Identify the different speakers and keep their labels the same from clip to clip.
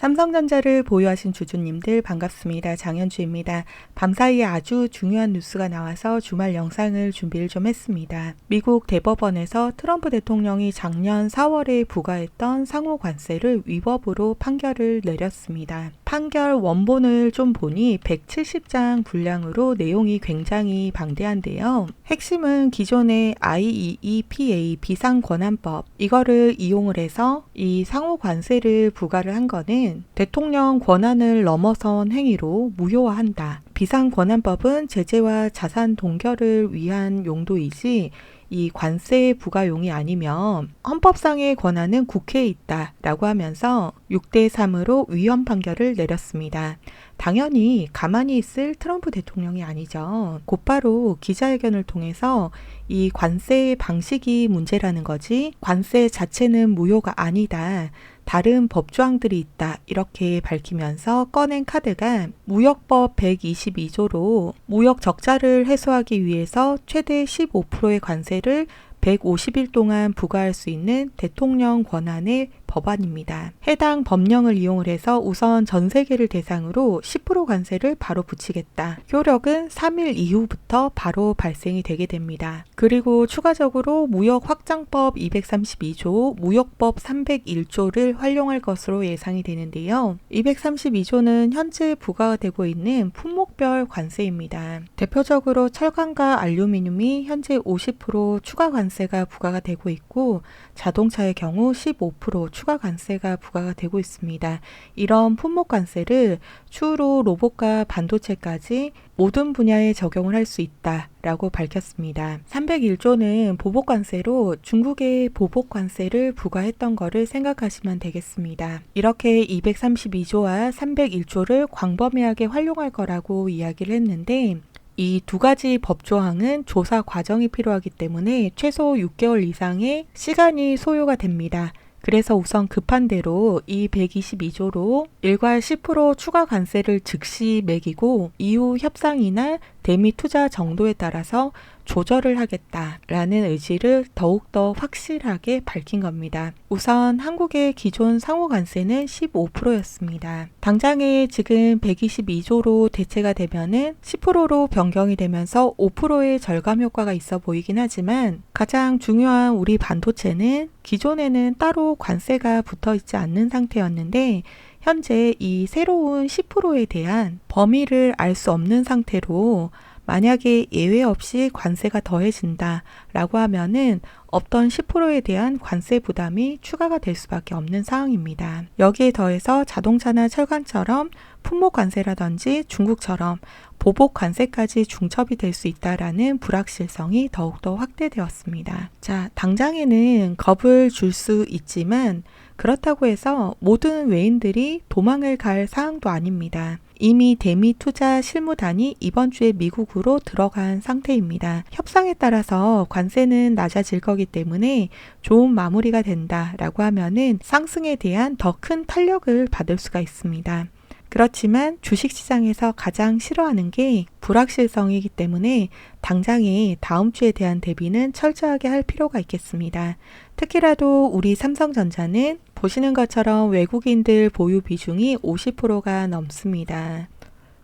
Speaker 1: 삼성전자를 보유하신 주주님들 반갑습니다. 장현주입니다. 밤사이에 아주 중요한 뉴스가 나와서 주말 영상을 준비를 좀 했습니다. 미국 대법원에서 트럼프 대통령이 작년 4월에 부과했던 상호 관세를 위법으로 판결을 내렸습니다. 판결 원본을 좀 보니 170장 분량으로 내용이 굉장히 방대한데요. 핵심은 기존의 IEEPA 비상권한법 이거를 이용을 해서 이 상호 관세를 부과를 한 거는 대통령 권한을 넘어선 행위로 무효화한다. 비상권한법은 제재와 자산 동결을 위한 용도이지 이 관세 부과용이 아니면 헌법상의 권한은 국회에 있다라고 하면서 6대3으로 위헌 판결을 내렸습니다. 당연히 가만히 있을 트럼프 대통령이 아니죠. 곧바로 기자회견을 통해서 이 관세 방식이 문제라는 거지 관세 자체는 무효가 아니다. 다른 법조항들이 있다. 이렇게 밝히면서 꺼낸 카드가 무역법 122조로 무역 적자를 해소하기 위해서 최대 15%의 관세를 150일 동안 부과할 수 있는 대통령 권한의 법안입니다. 해당 법령을 이용을 해서 우선 전 세계를 대상으로 10% 관세를 바로 붙이겠다. 효력은 3일 이후부터 바로 발생이 되게 됩니다. 그리고 추가적으로 무역 확장법 232조, 무역법 301조를 활용할 것으로 예상이 되는데요. 232조는 현재 부과가 되고 있는 품목별 관세입니다. 대표적으로 철강과 알루미늄이 현재 50% 추가 관세가 부과가 되고 있고 자동차의 경우 15% 추가 관세가 부과가 되고 있습니다. 이런 품목 관세를 추후로 로봇과 반도체까지 모든 분야에 적용을 할 수 있다라고 밝혔습니다. 301조는 보복 관세로 중국의 보복 관세를 부과했던 거를 생각하시면 되겠습니다. 이렇게 232조와 301조를 광범위하게 활용할 거라고 이야기를 했는데 이 두 가지 법조항은 조사 과정이 필요하기 때문에 최소 6개월 이상의 시간이 소요가 됩니다. 그래서 우선 급한 대로 이 122조로 일괄 10% 추가 관세를 즉시 매기고 이후 협상이나 대미 투자 정도에 따라서 조절을 하겠다라는 의지를 더욱더 확실하게 밝힌 겁니다. 우선 한국의 기존 상호 관세는 15%였습니다. 당장에 지금 122조로 대체가 되면은 10%로 변경이 되면서 5%의 절감 효과가 있어 보이긴 하지만 가장 중요한 우리 반도체는 기존에는 따로 관세가 붙어 있지 않는 상태였는데 현재 이 새로운 10%에 대한 범위를 알 수 없는 상태로 만약에 예외 없이 관세가 더해진다 라고 하면은 없던 10%에 대한 관세 부담이 추가가 될 수밖에 없는 상황입니다. 여기에 더해서 자동차나 철강처럼 품목 관세라든지 중국처럼 보복 관세까지 중첩이 될 수 있다라는 불확실성이 더욱더 확대되었습니다. 자, 당장에는 겁을 줄 수 있지만 그렇다고 해서 모든 외인들이 도망을 갈 사항도 아닙니다. 이미 대미 투자 실무단이 이번 주에 미국으로 들어간 상태입니다. 협상에 따라서 관세는 낮아질 거기 때문에 좋은 마무리가 된다라고 하면은 상승에 대한 더 큰 탄력을 받을 수가 있습니다. 그렇지만 주식시장에서 가장 싫어하는 게 불확실성이기 때문에 당장에 다음 주에 대한 대비는 철저하게 할 필요가 있겠습니다. 특히라도 우리 삼성전자는 보시는 것처럼 외국인들 보유 비중이 50%가 넘습니다.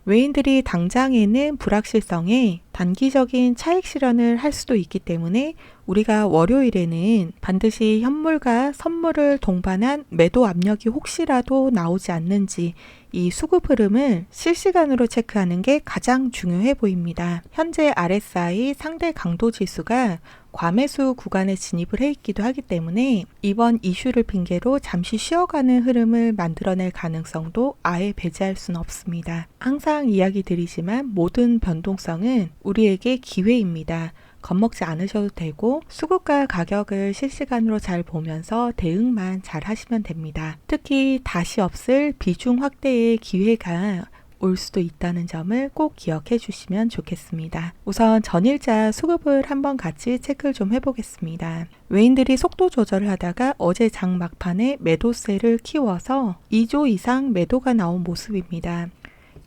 Speaker 1: 외인들이 당장에는 불확실성에 단기적인 차익 실현을 할 수도 있기 때문에 우리가 월요일에는 반드시 현물과 선물을 동반한 매도 압력이 혹시라도 나오지 않는지 이 수급 흐름을 실시간으로 체크하는 게 가장 중요해 보입니다. 현재 RSI 상대 강도 지수가 과매수 구간에 진입을 해 있기도 하기 때문에 이번 이슈를 핑계로 잠시 쉬어가는 흐름을 만들어낼 가능성도 아예 배제할 수는 없습니다. 항상 이야기 드리지만 모든 변동성은 우리에게 기회입니다. 겁먹지 않으셔도 되고 수급과 가격을 실시간으로 잘 보면서 대응만 잘 하시면 됩니다. 특히 다시 없을 비중 확대의 기회가 올 수도 있다는 점을 꼭 기억해 주시면 좋겠습니다. 우선 전일자 수급을 한번 같이 체크를 좀 해보겠습니다. 외인들이 속도 조절을 하다가 어제 장 막판에 매도세를 키워서 2조 이상 매도가 나온 모습입니다.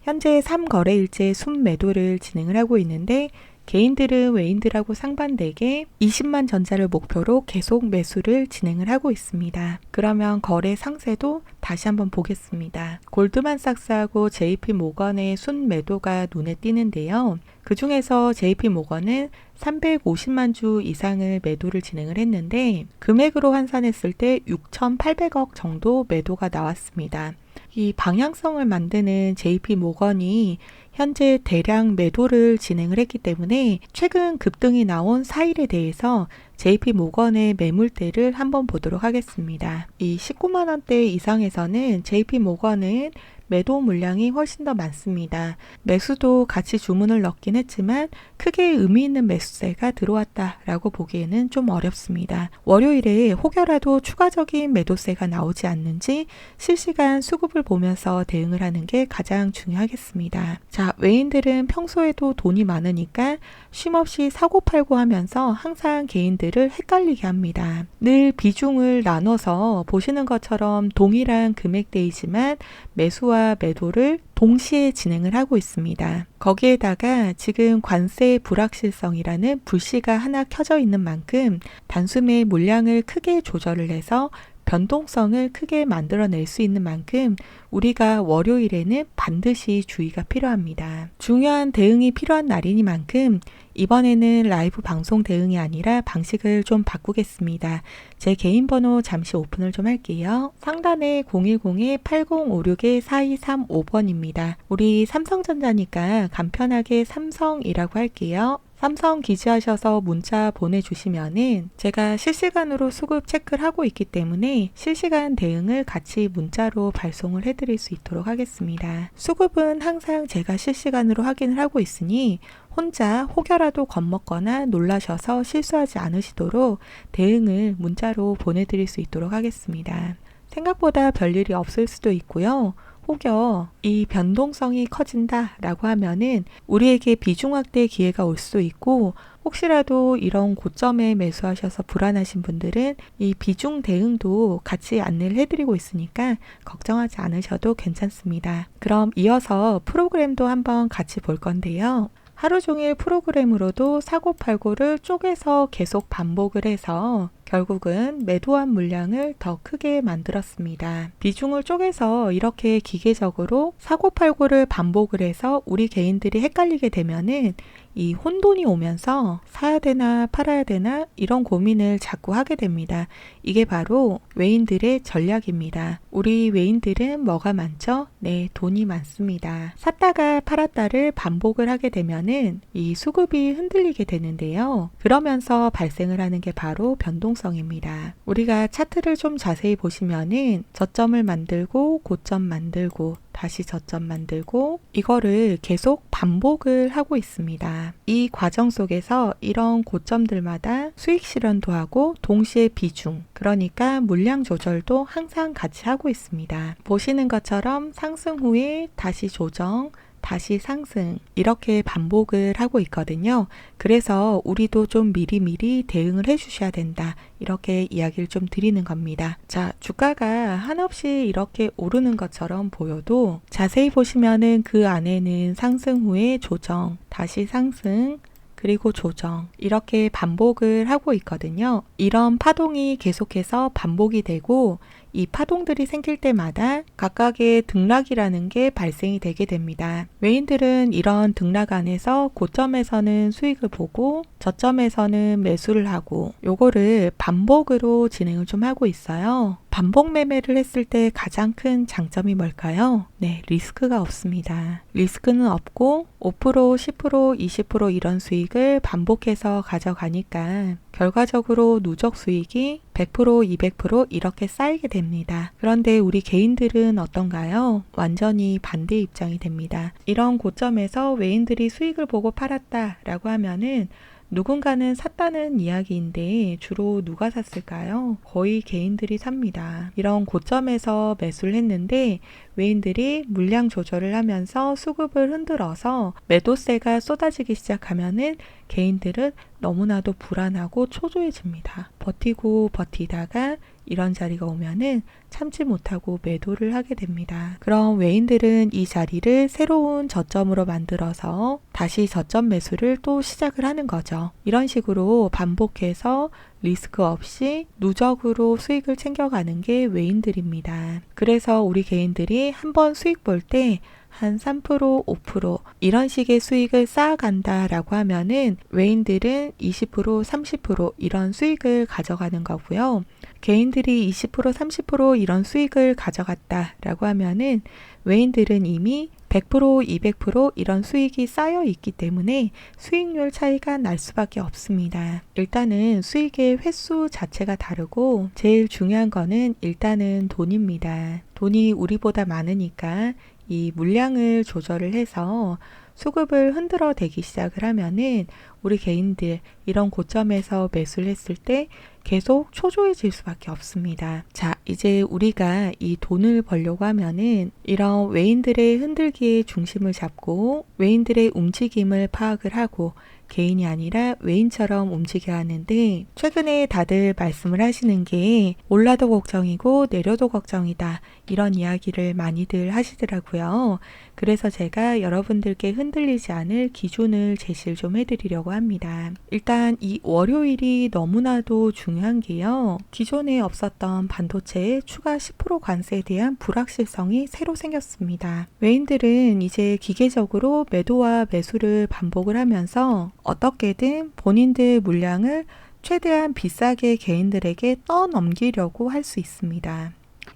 Speaker 1: 현재 3거래일째 순매도를 진행을 하고 있는데 개인들은 외인들하고 상반되게 20만 전자를 목표로 계속 매수를 진행을 하고 있습니다. 그러면 거래 상세도 다시 한번 보겠습니다. 골드만삭스하고 JP 모건의 순매도가 눈에 띄는데요. 그 중에서 JP 모건은 350만 주 이상을 매도를 진행을 했는데 금액으로 환산했을 때 6,800억 정도 매도가 나왔습니다. 이 방향성을 만드는 JP 모건이 현재 대량 매도를 진행을 했기 때문에 최근 급등이 나온 4일에 대해서 JP 모건의 매물대를 한번 보도록 하겠습니다. 이 19만 원대 이상에서는 JP 모건은 매도 물량이 훨씬 더 많습니다. 매수도 같이 주문을 넣긴 했지만 크게 의미 있는 매수세가 들어왔다라고 보기에는 좀 어렵습니다. 월요일에 혹여라도 추가적인 매도세가 나오지 않는지 실시간 수급을 보면서 대응을 하는 게 가장 중요하겠습니다. 자, 외인들은 평소에도 돈이 많으니까 쉼없이 사고팔고 하면서 항상 개인들을 헷갈리게 합니다. 늘 비중을 나눠서 보시는 것처럼 동일한 금액대이지만 매수와 매도를 동시에 진행을 하고 있습니다. 거기에다가 지금 관세 불확실성이라는 불씨가 하나 켜져 있는 만큼 단숨에 물량을 크게 조절을 해서 변동성을 크게 만들어낼 수 있는 만큼 우리가 월요일에는 반드시 주의가 필요합니다. 중요한 대응이 필요한 날이니만큼 이번에는 라이브 방송 대응이 아니라 방식을 좀 바꾸겠습니다. 제 개인 번호 잠시 오픈을 좀 할게요. 상단에 010-8056-4235번입니다. 우리 삼성전자니까 간편하게 삼성이라고 할게요. 삼성 기지하셔서 문자 보내주시면은 제가 실시간으로 수급 체크를 하고 있기 때문에 실시간 대응을 같이 문자로 발송을 해드릴 수 있도록 하겠습니다. 수급은 항상 제가 실시간으로 확인을 하고 있으니 혼자 혹여라도 겁먹거나 놀라셔서 실수하지 않으시도록 대응을 문자로 보내드릴 수 있도록 하겠습니다. 생각보다 별일이 없을 수도 있고요. 혹여 이 변동성이 커진다라고 하면은 우리에게 비중 확대 기회가 올 수도 있고 혹시라도 이런 고점에 매수하셔서 불안하신 분들은 이 비중 대응도 같이 안내를 해드리고 있으니까 걱정하지 않으셔도 괜찮습니다. 그럼 이어서 프로그램도 한번 같이 볼 건데요. 하루 종일 프로그램으로도 사고팔고를 쪼개서 계속 반복을 해서 결국은 매도한 물량을 더 크게 만들었습니다. 비중을 쪼개서 이렇게 기계적으로 사고팔고를 반복을 해서 우리 개인들이 헷갈리게 되면은 이 혼돈이 오면서 사야 되나 팔아야 되나 이런 고민을 자꾸 하게 됩니다. 이게 바로 외인들의 전략입니다. 우리 외인들은 뭐가 많죠? 네, 돈이 많습니다. 샀다가 팔았다를 반복을 하게 되면은 이 수급이 흔들리게 되는데요. 그러면서 발생을 하는 게 바로 변동성입니다. 우리가 차트를 좀 자세히 보시면은 저점을 만들고 고점 만들고 다시 저점 만들고 이거를 계속 반복을 하고 있습니다. 이 과정 속에서 이런 고점들마다 수익 실현도 하고 동시에 비중, 그러니까 물량 조절도 항상 같이 하고 있습니다. 보시는 것처럼 상승 후에 다시 조정, 다시 상승 이렇게 반복을 하고 있거든요. 그래서 우리도 좀 미리미리 대응을 해주셔야 된다. 이렇게 이야기를 좀 드리는 겁니다. 자, 주가가 한없이 이렇게 오르는 것처럼 보여도 자세히 보시면은 그 안에는 상승 후에 조정, 다시 상승, 그리고 조정 이렇게 반복을 하고 있거든요. 이런 파동이 계속해서 반복이 되고 이 파동들이 생길 때마다 각각의 등락이라는 게 발생이 되게 됩니다. 외인들은 이런 등락 안에서 고점에서는 수익을 보고 저점에서는 매수를 하고 요거를 반복으로 진행을 좀 하고 있어요. 반복 매매를 했을 때 가장 큰 장점이 뭘까요? 네, 리스크가 없습니다. 리스크는 없고 5%, 10%, 20% 이런 수익을 반복해서 가져가니까 결과적으로 누적 수익이 100%, 200% 이렇게 쌓이게 됩니다. 그런데 우리 개인들은 어떤가요? 완전히 반대 입장이 됩니다. 이런 고점에서 외인들이 수익을 보고 팔았다라고 하면은 누군가는 샀다는 이야기인데 주로 누가 샀을까요? 거의 개인들이 삽니다. 이런 고점에서 매수를 했는데 외인들이 물량 조절을 하면서 수급을 흔들어서 매도세가 쏟아지기 시작하면은 개인들은 너무나도 불안하고 초조해집니다. 버티고 버티다가 이런 자리가 오면은 참지 못하고 매도를 하게 됩니다. 그럼 외인들은 이 자리를 새로운 저점으로 만들어서 다시 저점 매수를 또 시작을 하는 거죠. 이런 식으로 반복해서 리스크 없이 누적으로 수익을 챙겨가는 게 외인들입니다. 그래서 우리 개인들이 한번 수익 볼 때 한 3%, 5% 이런 식의 수익을 쌓아간다라고 하면은 외인들은 20%, 30% 이런 수익을 가져가는 거고요. 개인들이 20%, 30% 이런 수익을 가져갔다라고 하면은 외인들은 이미 100%, 200% 이런 수익이 쌓여 있기 때문에 수익률 차이가 날 수밖에 없습니다. 일단은 수익의 횟수 자체가 다르고 제일 중요한 거는 일단은 돈입니다. 돈이 우리보다 많으니까 이 물량을 조절을 해서 수급을 흔들어 대기 시작을 하면은 우리 개인들 이런 고점에서 매수를 했을 때 계속 초조해질 수밖에 없습니다. 자, 이제 우리가 이 돈을 벌려고 하면은 이런 외인들의 흔들기의 중심을 잡고 외인들의 움직임을 파악을 하고 개인이 아니라 외인처럼 움직여야 하는데 최근에 다들 말씀을 하시는 게 올라도 걱정이고 내려도 걱정이다 이런 이야기를 많이들 하시더라고요. 그래서 제가 여러분들께 흔들리지 않을 기준을 제시를 좀 해드리려고 합니다. 일단 이 월요일이 너무나도 중요한 게요. 기존에 없었던 반도체의 추가 10% 관세에 대한 불확실성이 새로 생겼습니다. 외인들은 이제 기계적으로 매도와 매수를 반복을 하면서 어떻게든 본인들 물량을 최대한 비싸게 개인들에게 떠넘기려고 할 수 있습니다.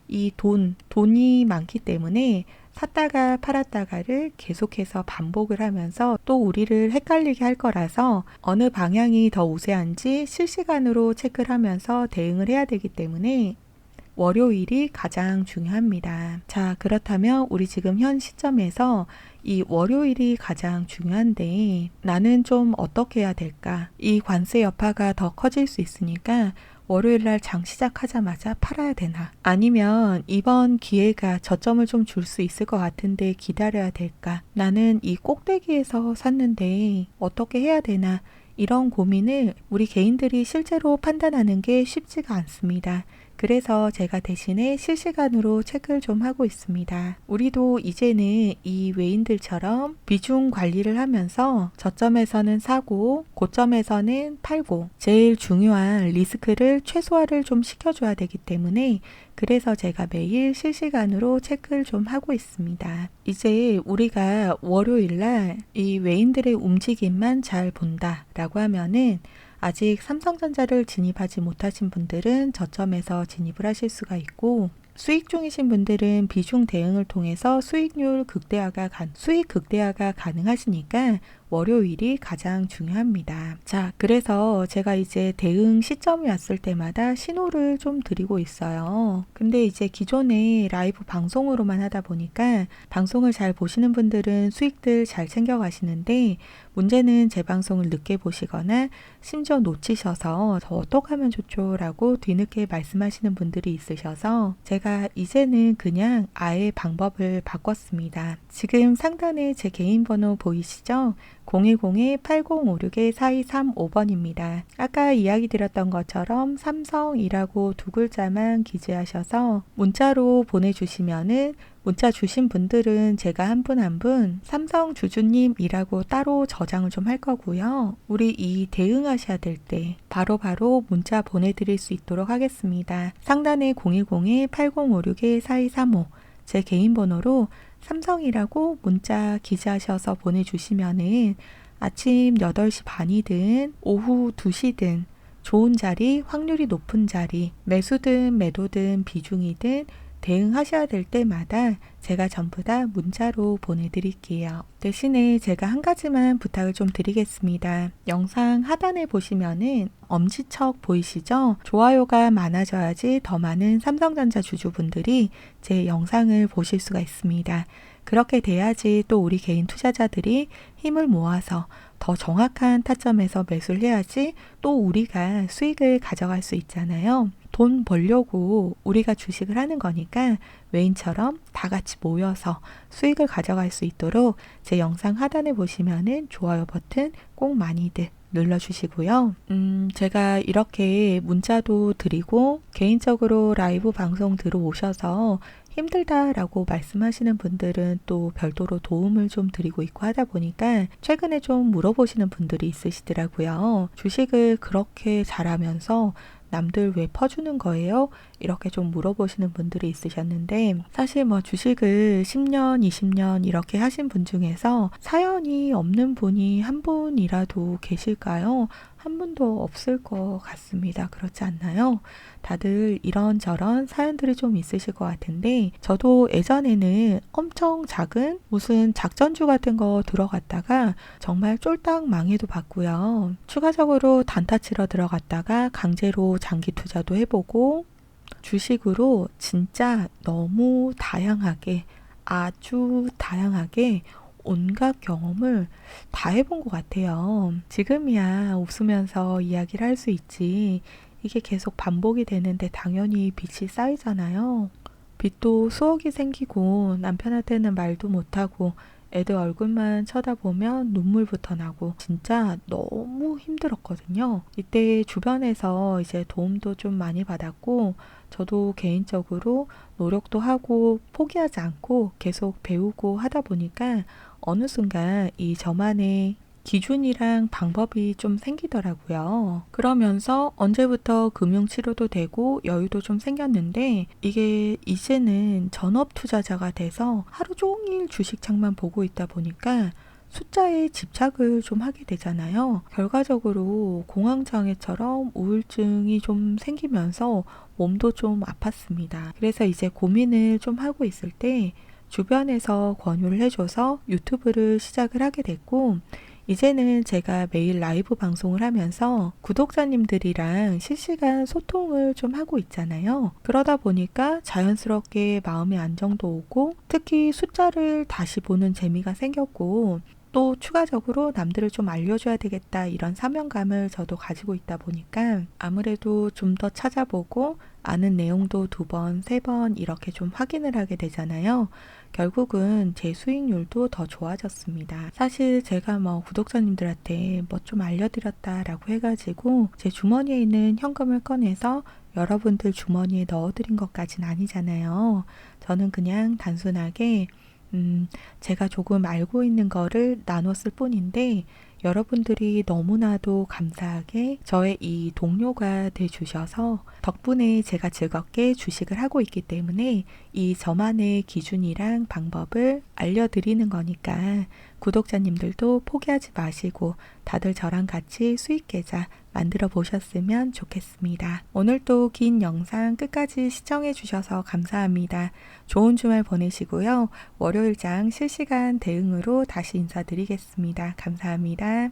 Speaker 1: 이 돈이 많기 때문에 샀다가 팔았다가를 계속해서 반복을 하면서 또 우리를 헷갈리게 할 거라서 어느 방향이 더 우세한지 실시간으로 체크를 하면서 대응을 해야 되기 때문에 월요일이 가장 중요합니다. 자, 그렇다면 우리 지금 현 시점에서 이 월요일이 가장 중요한데 나는 좀 어떻게 해야 될까? 이 관세 여파가 더 커질 수 있으니까 월요일 날 장 시작하자마자 팔아야 되나? 아니면 이번 기회가 저점을 좀 줄 수 있을 것 같은데 기다려야 될까? 나는 이 꼭대기에서 샀는데 어떻게 해야 되나? 이런 고민을 우리 개인들이 실제로 판단하는 게 쉽지가 않습니다. 그래서 제가 대신에 실시간으로 체크를 좀 하고 있습니다. 우리도 이제는 이 외인들처럼 비중 관리를 하면서 저점에서는 사고 고점에서는 팔고 제일 중요한 리스크를 최소화를 좀 시켜줘야 되기 때문에 그래서 제가 매일 실시간으로 체크를 좀 하고 있습니다. 이제 우리가 월요일날 이 외인들의 움직임만 잘 본다라고 하면은 아직 삼성전자를 진입하지 못하신 분들은 저점에서 진입을 하실 수가 있고 수익 중이신 분들은 비중 대응을 통해서 수익 극대화가 가능하시니까 월요일이 가장 중요합니다. 자, 그래서 제가 이제 대응 시점이 왔을 때마다 신호를 좀 드리고 있어요. 근데 이제 기존에 라이브 방송으로만 하다 보니까 방송을 잘 보시는 분들은 수익들 잘 챙겨가시는데 문제는 제 방송을 늦게 보시거나 심지어 놓치셔서 저 어떡하면 좋죠? 라고 뒤늦게 말씀하시는 분들이 있으셔서 제가 이제는 그냥 아예 방법을 바꿨습니다. 지금 상단에 제 개인 번호 보이시죠? 010-8056-4235번입니다. 아까 이야기 드렸던 것처럼 삼성이라고 두 글자만 기재하셔서 문자로 보내주시면은 문자 주신 분들은 제가 한 분 한 분 삼성 주주님이라고 따로 저장을 좀 할 거고요. 우리 이 대응하셔야 될 때 바로바로 문자 보내드릴 수 있도록 하겠습니다. 상단에 010-8056-4235 제 개인 번호로 삼성이라고 문자 기재하셔서 보내주시면은 아침 8시 반이든 오후 2시든 좋은 자리, 확률이 높은 자리, 매수든 매도든 비중이든 대응하셔야 될 때마다 제가 전부 다 문자로 보내드릴게요. 대신에 제가 한 가지만 부탁을 좀 드리겠습니다. 영상 하단에 보시면은 엄지척 보이시죠? 좋아요가 많아져야지 더 많은 삼성전자 주주분들이 제 영상을 보실 수가 있습니다. 그렇게 돼야지 또 우리 개인 투자자들이 힘을 모아서 더 정확한 타점에서 매수를 해야지 또 우리가 수익을 가져갈 수 있잖아요. 돈 벌려고 우리가 주식을 하는 거니까 외인처럼 다 같이 모여서 수익을 가져갈 수 있도록 제 영상 하단에 보시면은 좋아요 버튼 꼭 많이들 눌러주시고요. 제가 이렇게 문자도 드리고 개인적으로 라이브 방송 들어오셔서 힘들다라고 말씀하시는 분들은 또 별도로 도움을 좀 드리고 있고 하다 보니까 최근에 좀 물어보시는 분들이 있으시더라고요. 주식을 그렇게 잘하면서 남들 왜 퍼주는 거예요? 이렇게 좀 물어보시는 분들이 있으셨는데 사실 뭐 주식을 10년, 20년 이렇게 하신 분 중에서 사연이 없는 분이 한 분이라도 계실까요? 한 분도 없을 것 같습니다. 그렇지 않나요? 다들 이런저런 사연들이 좀 있으실 것 같은데 저도 예전에는 엄청 작은 무슨 작전주 같은 거 들어갔다가 정말 쫄딱 망해도 봤고요. 추가적으로 단타 치러 들어갔다가 강제로 장기 투자도 해보고 주식으로 진짜 너무 다양하게 아주 다양하게 온갖 경험을 다 해본 것 같아요. 지금이야 웃으면서 이야기를 할 수 있지. 이게 계속 반복이 되는데 당연히 빚이 쌓이잖아요. 빚도 수억이 생기고 남편한테는 말도 못하고 애들 얼굴만 쳐다보면 눈물부터 나고 진짜 너무 힘들었거든요. 이때 주변에서 이제 도움도 좀 많이 받았고 저도 개인적으로 노력도 하고 포기하지 않고 계속 배우고 하다 보니까 어느 순간 이 저만의 기준이랑 방법이 좀 생기더라고요. 그러면서 언제부터 금융치료도 되고 여유도 좀 생겼는데 이게 이제는 전업 투자자가 돼서 하루 종일 주식창만 보고 있다 보니까 숫자에 집착을 좀 하게 되잖아요. 결과적으로 공황장애처럼 우울증이 좀 생기면서 몸도 좀 아팠습니다. 그래서 이제 고민을 좀 하고 있을 때 주변에서 권유를 해줘서 유튜브를 시작을 하게 됐고 이제는 제가 매일 라이브 방송을 하면서 구독자님들이랑 실시간 소통을 좀 하고 있잖아요. 그러다 보니까 자연스럽게 마음의 안정도 오고 특히 숫자를 다시 보는 재미가 생겼고 또 추가적으로 남들을 좀 알려줘야 되겠다 이런 사명감을 저도 가지고 있다 보니까 아무래도 좀 더 찾아보고 아는 내용도 2번, 3번 이렇게 좀 확인을 하게 되잖아요. 결국은 제 수익률도 더 좋아졌습니다. 사실 제가 뭐 구독자님들한테 뭐 좀 알려드렸다라고 해가지고 제 주머니에 있는 현금을 꺼내서 여러분들 주머니에 넣어드린 것까진 아니잖아요. 저는 그냥 단순하게 제가 조금 알고 있는 거를 나눴을 뿐인데 여러분들이 너무나도 감사하게 저의 이 동료가 돼주셔서 덕분에 제가 즐겁게 주식을 하고 있기 때문에 이 저만의 기준이랑 방법을 알려드리는 거니까 구독자님들도 포기하지 마시고 다들 저랑 같이 수익 계좌 만들어 보셨으면 좋겠습니다. 오늘도 긴 영상 끝까지 시청해 주셔서 감사합니다. 좋은 주말 보내시고요. 월요일장 실시간 대응으로 다시 인사드리겠습니다. 감사합니다.